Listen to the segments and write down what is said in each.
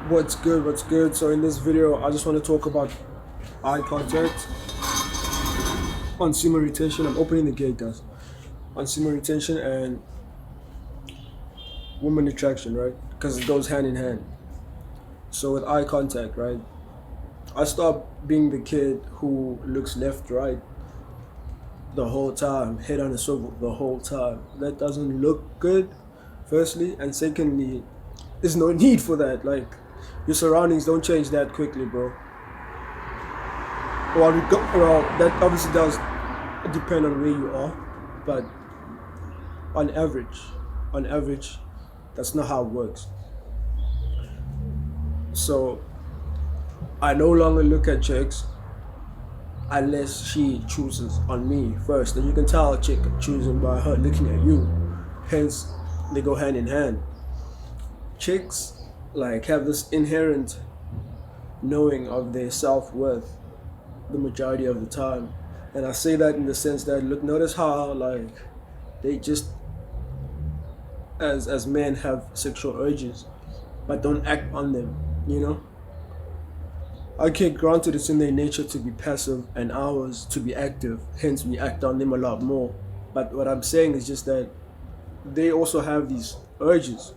What's good? What's good? So in this video, I just want to talk about eye contact on semen retention. I'm opening the gate, guys. On semen retention and woman attraction, right? Because it goes hand in hand. So with eye contact, right? I stopped being the kid who looks left, right the whole time, head on a swivel the whole time. That doesn't look good, firstly, and secondly, there's no need for that. Like, your surroundings don't change that quickly, bro. Well, that obviously does depend on where you are, but on average, on average, that's not how it works. So I no longer look at chicks unless she chooses on me first. And you can tell a chick choosing by her looking at you. Hence, they go hand in hand. Chicks like have this inherent knowing of their self-worth the majority of the time. And I say that in the sense that, look, notice how like they just as men have sexual urges but don't act on them, you know? Okay, granted it's in their nature to be passive and ours to be active, hence we act on them a lot more. But what I'm saying is just that they also have these urges,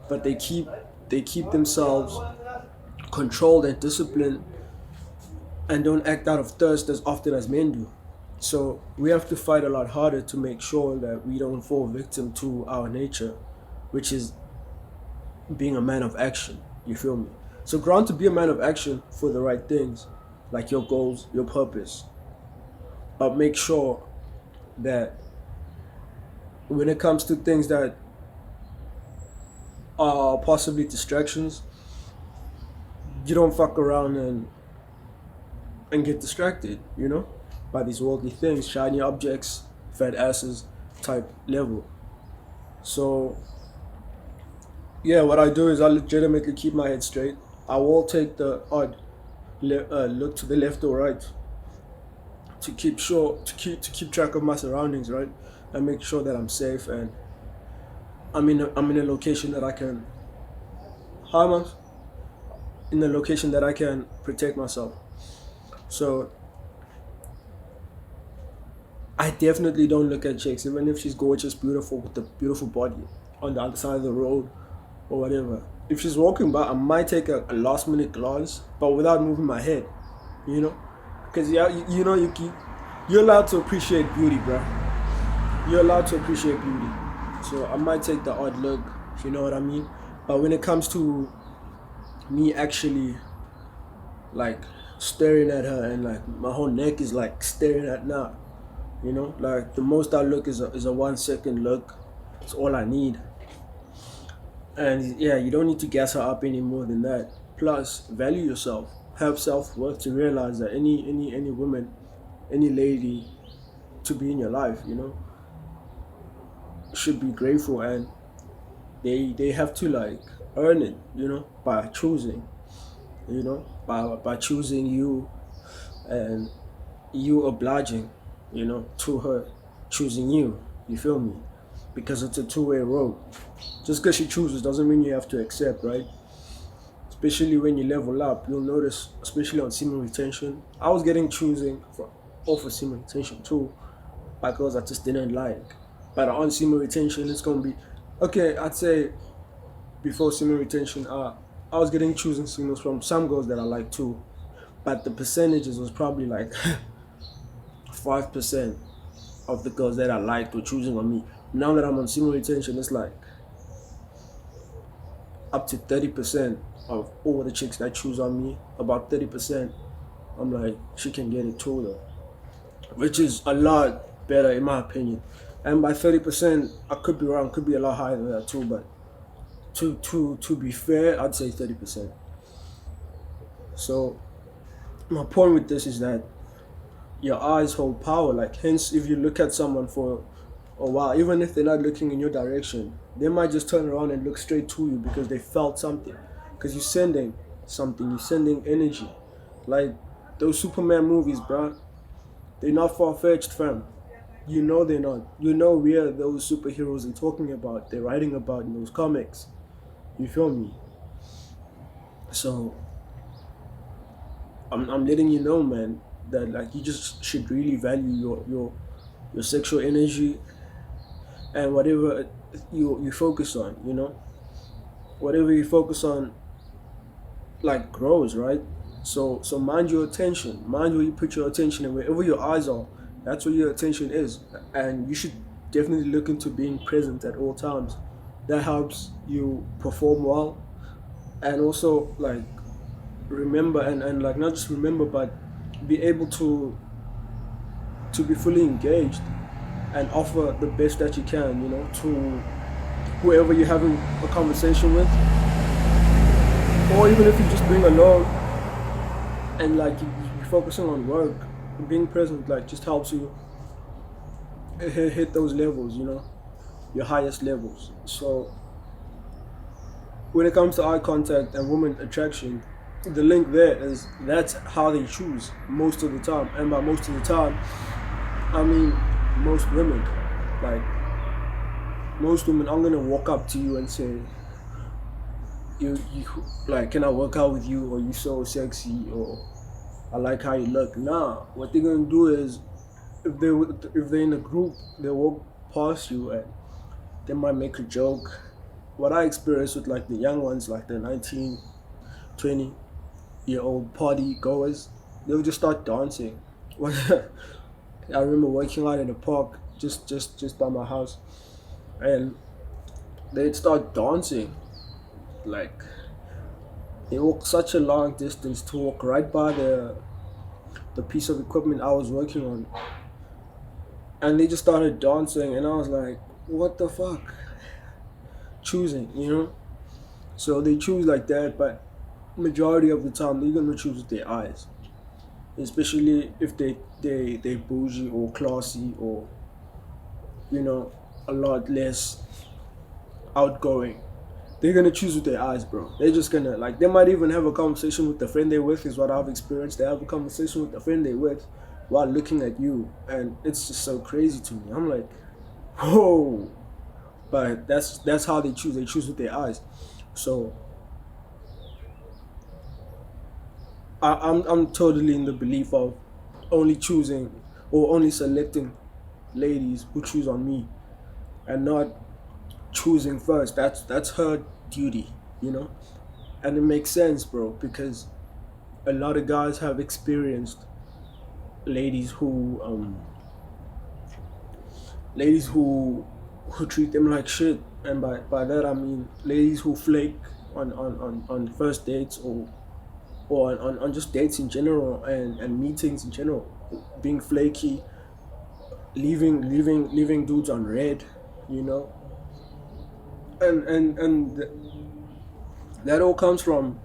but they keep themselves controlled and disciplined and don't act out of thirst as often as men do. So we have to fight a lot harder to make sure that we don't fall victim to our nature, which is being a man of action. You feel me? So ground to be a man of action for the right things, like your goals, your purpose. But make sure that when it comes to things that are possibly distractions, you don't fuck around and get distracted, you know, by these worldly things, shiny objects, fat asses type level. So yeah, what I do is I legitimately keep my head straight. I will take the odd look to the left or right to keep track of my surroundings, right, and make sure that I'm safe and I'm in a location that I can harm us, in a location that I can protect myself. So I definitely don't look at chicks, even if she's gorgeous, beautiful, with a beautiful body on the other side of the road or whatever. If she's walking by, I might take a last minute glance, but without moving my head, you know? Because yeah, you know, you're allowed to appreciate beauty, bro. You're allowed to appreciate beauty. So I might take the odd look, if you know what I mean. But when it comes to me actually like staring at her and like my whole neck is like staring at now, you know, like the most I look is a 1 second look. It's all I need. And yeah, you don't need to gas her up any more than that. Plus, value yourself. Have self-worth to realize that any woman, any lady to be in your life, you know, should be grateful, and they have to like earn it, you know, by choosing, you know, by choosing you and you obliging, you know, to her choosing you. You feel me? Because it's a two-way road. Just because she chooses doesn't mean you have to accept, right? Especially when you level up, you'll notice, especially on semen retention. I was getting choosing for off of semen retention too, by girls I just didn't like. But on semen retention, it's gonna be okay. I'd say before semen retention, I was getting choosing signals from some girls that I like too, but the percentages was probably like 5% of the girls that I liked were choosing on me. Now that I'm on semen retention, it's like up to 30% of all the chicks that choose on me. About 30%, I'm like, she can get it too though, which is a lot better in my opinion. And by 30%, I could be wrong, could be a lot higher than that too, but to be fair, I'd say 30%. So my point with this is that your eyes hold power. Like, hence, if you look at someone for a while, even if they're not looking in your direction, they might just turn around and look straight to you because they felt something. Because you're sending something, you're sending energy. Like those Superman movies, bro. They're not far-fetched, fam. You know they're not. You know we are those superheroes they're talking about, they're writing about in those comics. You feel me? So I'm letting you know, man, that like you just should really value your sexual energy and whatever you focus on. Whatever you focus on like grows, right? So mind your attention, mind where you put your attention, and wherever your eyes are, that's where your attention is. And you should definitely look into being present at all times. That helps you perform well, and also like remember, and like not just remember, but be able to be fully engaged and offer the best that you can, to whoever you're having a conversation with, or even if you're just being alone and like you're focusing on work. Being present like just helps you hit those levels, your highest levels. So when it comes to eye contact and woman attraction, the link there is that's how they choose most of the time. And by most of the time, I mean most women. Like most women, I'm gonna walk up to you and say, you like, can I work out with you? Or you so sexy? Or I like how you look. Nah, what they're gonna do is if they're in a group, they walk past you and they might make a joke. What I experienced with like the young ones, like the 19, 20-year-old party goers, they'll just start dancing. I remember working out in a park just by my house, and they'd start dancing. Like they walk such a long distance to walk right by the piece of equipment I was working on, and they just started dancing, and I was like, what the fuck? Choosing. So they choose like that, but majority of the time they're gonna choose with their eyes, especially if they bougie or classy, or a lot less outgoing. They're gonna choose with their eyes, bro. They're just gonna like, they might even have a conversation with the friend they're with, is what I've experienced. They have a conversation with the friend they're with while looking at you, and it's just so crazy to me. I'm like, whoa. But that's how they choose. They choose with their eyes. So I'm totally in the belief of only choosing or only selecting ladies who choose on me, and not choosing first. That's her duty. And it makes sense, bro, because a lot of guys have experienced ladies who treat them like shit, and by that I mean ladies who flake on first dates, or on just dates in general, and meetings in general, being flaky, leaving dudes on red, you know, and that all comes from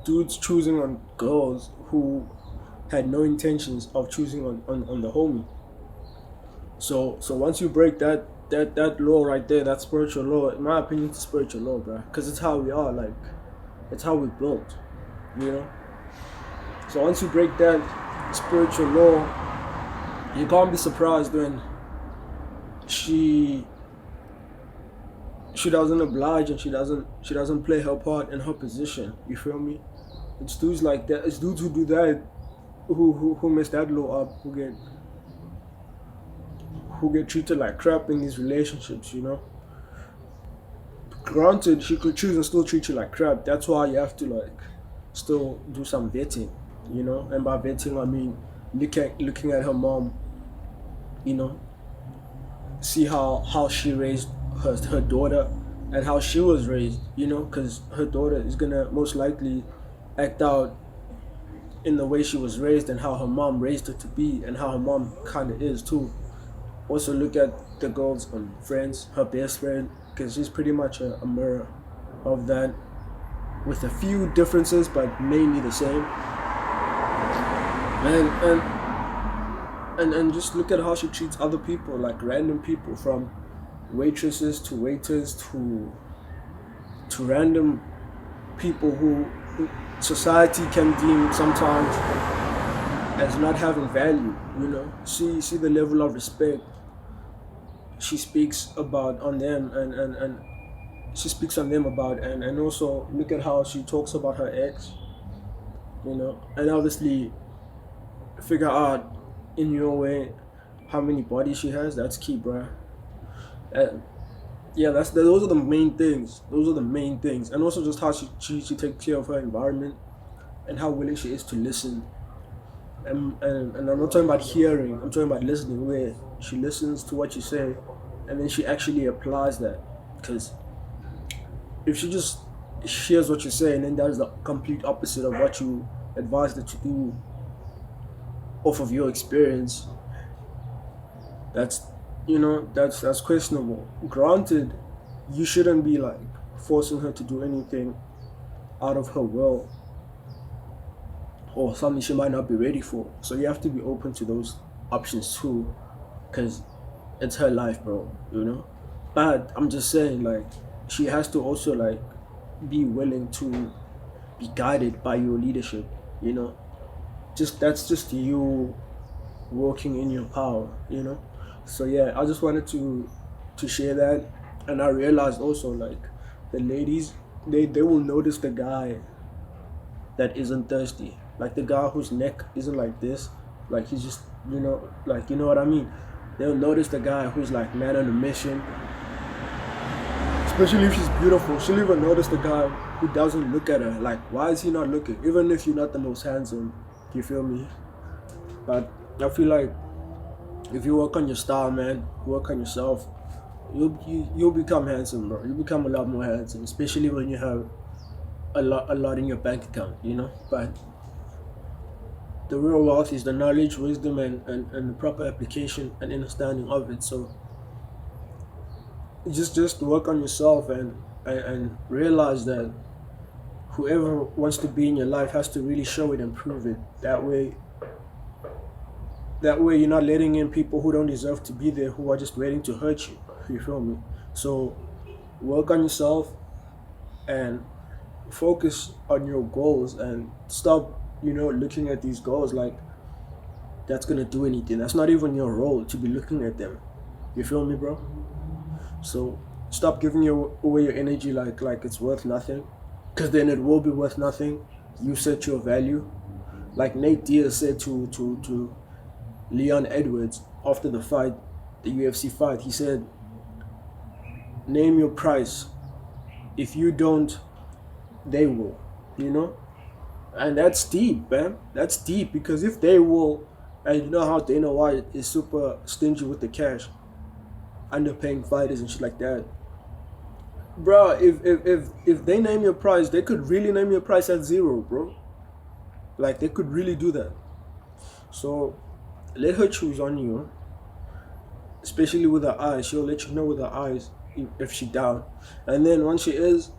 dudes choosing on girls who had no intentions of choosing on the homie. So once you break that law right there, that spiritual law, in my opinion, it's a spiritual law, bro, because it's how we are, like it's how we're built, you know. So once you break that spiritual law, you can't be surprised when she doesn't oblige, and she doesn't play her part in her position. You feel me? It's dudes like that. It's dudes who do that, who mess that law up, who get treated like crap in these relationships. You know. Granted, she could choose and still treat you like crap. That's why you have to like still do some vetting. You know, and by vetting I mean looking at her mom. You know, see how she raised her daughter, and how she was raised, you know, because her daughter is gonna most likely act out in the way she was raised, and how her mom raised her to be, and how her mom kind of is too. Also look at the girl's friends, her best friend, because she's pretty much a mirror of that, with a few differences but mainly the same. And just look at how she treats other people, like random people, from waitresses to waiters to random people who society can deem sometimes as not having value. You know, see the level of respect she speaks about on them, and she speaks on them about, and also look at how she talks about her ex, and obviously figure out in your way how many bodies she has. That's key, bruh. And yeah, those are the main things. Those are the main things, and also just how she takes care of her environment and how willing she is to listen. And I'm not talking about hearing. I'm talking about listening, where she listens to what you say, and then she actually applies that. Because if she just hears what you say and then does the complete opposite of what you advise that you do off of your experience, that's that's questionable. Granted, you shouldn't be like forcing her to do anything out of her will or something she might not be ready for. So you have to be open to those options too, because it's her life, bro. But I'm just saying, like, she has to also like be willing to be guided by your leadership. You know, that's just you working in your power. So yeah, I just wanted to share that, and I realized also like the ladies, they will notice the guy that isn't thirsty, like the guy whose neck isn't like this, like he's just like what I mean. They'll notice the guy who's like man on a mission, especially if she's beautiful. She'll even notice the guy who doesn't look at her. Like, why is he not looking? Even if you're not the most handsome, you feel me? But I feel like if you work on your style, man, work on yourself, you'll become handsome, bro. You become a lot more handsome, especially when you have a lot in your bank account. But the real wealth is the knowledge, wisdom, and the proper application and understanding of it. So just work on yourself and realize that whoever wants to be in your life has to really show it and prove it. That way you're not letting in people who don't deserve to be there, who are just waiting to hurt you. You feel me? So work on yourself and focus on your goals, and stop looking at these goals like that's gonna do anything. That's not even your role to be looking at them. You feel me, bro? So stop giving away your energy like it's worth nothing, because then it will be worth nothing. You set your value, like Nate Diaz said to Leon Edwards after the fight, the UFC fight. He said, name your price. If you don't, they will. And that's deep, man. That's deep, because if they will, and you know how Dana White is super stingy with the cash, underpaying fighters and shit like that. Bro, if they name your price, they could really name your price at zero, bro. Like, they could really do that. So let her choose on you, especially with her eyes. She'll let you know with her eyes if she down. And then once she is,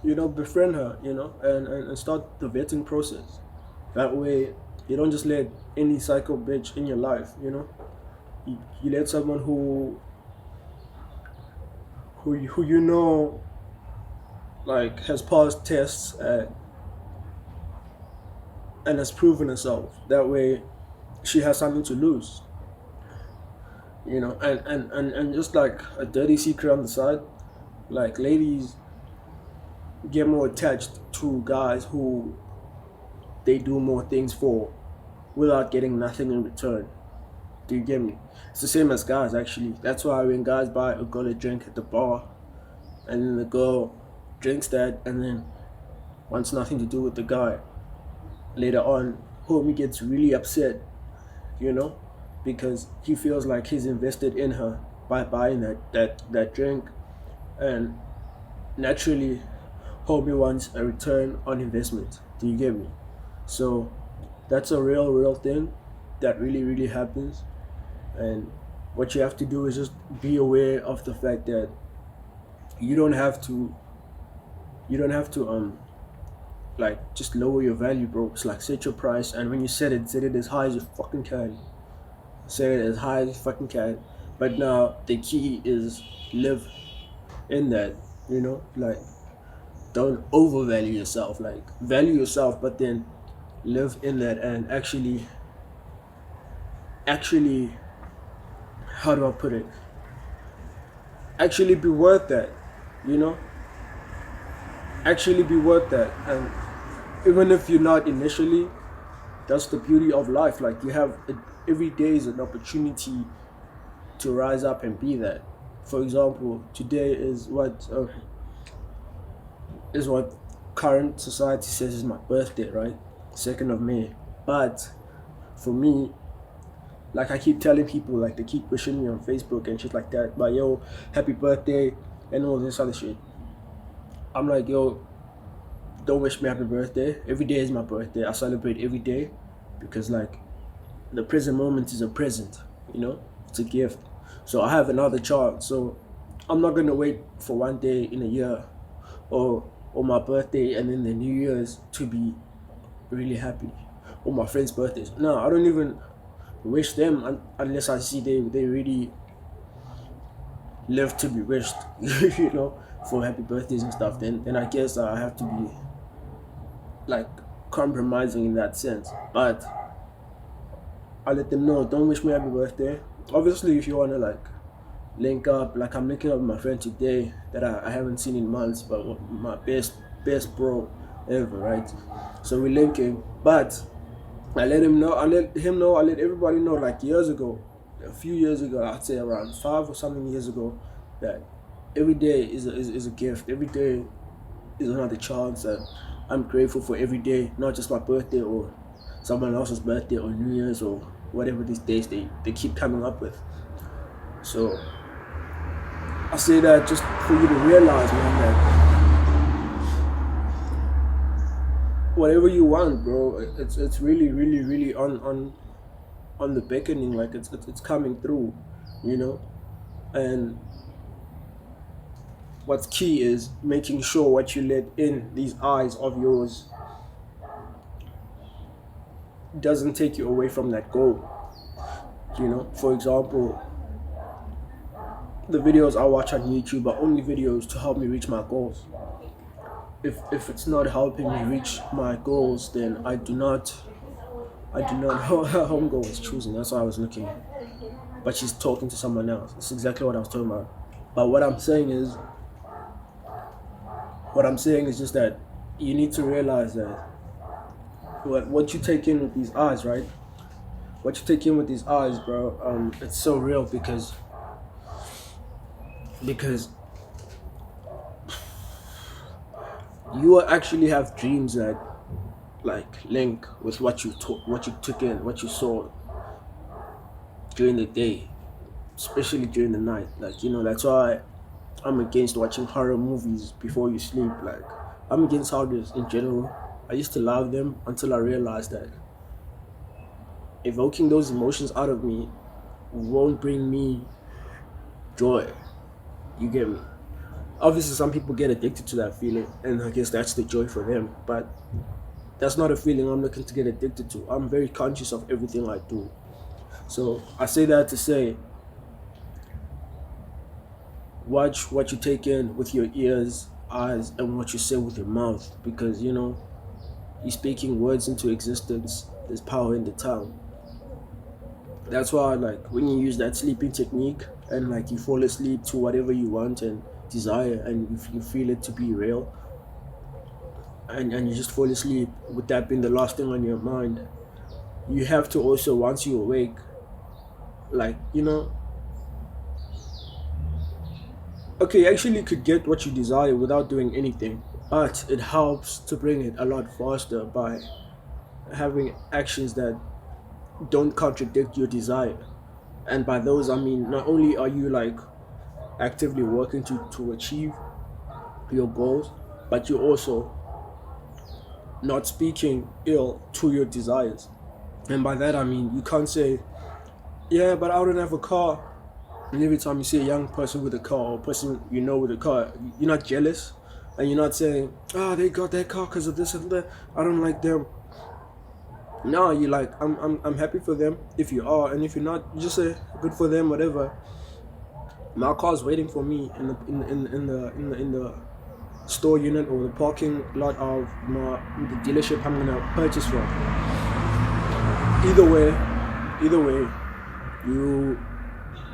befriend her, and start the vetting process. That way, you don't just let any psycho bitch in your life. You let someone who like has passed tests and has proven herself. That way, she has something to lose. And just like a dirty secret on the side, like ladies get more attached to guys who they do more things for without getting nothing in return. Do you get me? It's the same as guys, actually. That's why when guys buy a girl a drink at the bar, and then the girl drinks that and then wants nothing to do with the guy, later on, homie gets really upset, because he feels like he's invested in her by buying that drink, and naturally, homie wants a return on investment. Do you get me? So that's a real thing that really happens, and what you have to do is just be aware of the fact that you don't have to like just lower your value, bro. It's like set your price, and when you set it as high as you fucking can. Set it as high as you fucking can. But now the key is live in that, like don't overvalue yourself. Like value yourself, but then live in that, and actually how do I put it? Actually be worth that, you know? actually be worth that. And even if you're not initially, that's the beauty of life. Like you have every day is an opportunity to rise up and be that. For example, today is what current society says is my birthday, right? 2nd of May. But for me, like I keep telling people, like they keep pushing me on Facebook and shit like that. But yo, happy birthday and all this other shit. I'm like, yo, don't wish me happy birthday. Every day is my birthday. I celebrate every day because like the present moment is a present, it's a gift. So I have another child. So I'm not gonna wait for one day in a year or my birthday and then the New Year's to be really happy. Or my friends' birthdays. No, I don't even wish them unless I see they really live to be wished, for happy birthdays and stuff. Then I guess I have to be like compromising in that sense. But I let them know, don't wish me happy birthday. Obviously, if you wanna like link up, like I'm linking up with my friend today that I haven't seen in months, but my best bro ever, right? So we're linking, but I let him know, I let him know, I let everybody know, like years ago, a few years ago, I'd say around 5 or something years ago, that every day is a gift. Every day is another chance, and I'm grateful for every day, not just my birthday or someone else's birthday or New Year's or whatever these days they keep coming up with. So I say that just for you to realize, man, that whatever you want, bro, it's really, really, really on the beckoning. Like it's coming through, you know. And what's key is making sure what you let in these eyes of yours doesn't take you away from that goal. For example, the videos I watch on YouTube are only videos to help me reach my goals. If it's not helping me reach my goals, then I do not know how homegirl was choosing. That's why I was looking. But she's talking to someone else. That's exactly what I was talking about. But what I'm saying is just that you need to realize that what you take in with these eyes, right? What you take in with these eyes, bro, it's so real because you actually have dreams that like link with what you took in, what you saw during the day, especially during the night. Like, that's why I'm against watching horror movies before you sleep. Like, I'm against horrors in general. I used to love them until I realized that evoking those emotions out of me won't bring me joy. You get me? Obviously, some people get addicted to that feeling, and I guess that's the joy for them. But that's not a feeling I'm looking to get addicted to. I'm very conscious of everything I do. So I say that to say, watch what you take in with your ears, eyes, and what you say with your mouth, because you're speaking words into existence. There's power in the tongue. That's why, like, when you use that sleeping technique and like you fall asleep to whatever you want and desire, and you feel it to be real, and you just fall asleep with that being the last thing on your mind, you have to also, once you awake, like, okay, you actually could get what you desire without doing anything, but it helps to bring it a lot faster by having actions that don't contradict your desire. And by those, I mean, not only are you like actively working to achieve your goals, but you're also not speaking ill to your desires. And by that I mean, you can't say, yeah, but I don't have a car. And every time you see a young person with a car, or a person with a car, you're not jealous, and you're not saying, they got that car because of this and that, I don't like them. No, you like, I'm happy for them if you are, and if you're not, you just say good for them, whatever. My car's waiting for me in the store unit or the parking lot of the dealership I'm gonna purchase from. Either way,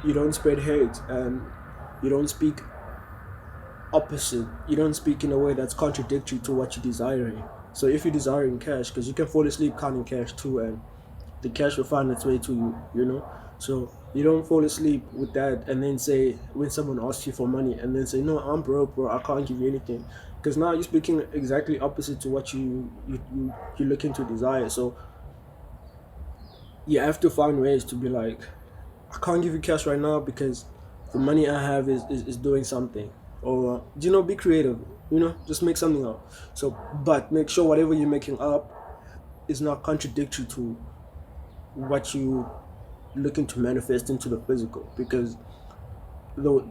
you don't spread hate and you don't speak opposite. You don't speak in a way that's contradictory to what you're desiring. So if you're desiring cash, because you can fall asleep counting cash too, and the cash will find its way to you, you know. So you don't fall asleep with that and then say, when someone asks you for money, and then say, no, I'm broke, bro, I can't give you anything, because now you're speaking exactly opposite to what you're looking to desire. So you have to find ways to be like, I can't give you cash right now because the money I have is doing something. Or be creative, just make something up. So but make sure whatever you're making up is not contradictory to what you looking to manifest into the physical, because the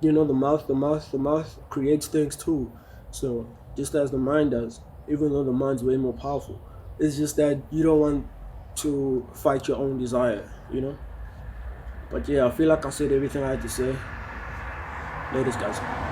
the mouth creates things too. So just as the mind does, even though the mind's way more powerful, it's just that you don't want to fight your own desire. But yeah, I feel like I said everything I had to say. Ladies, guys.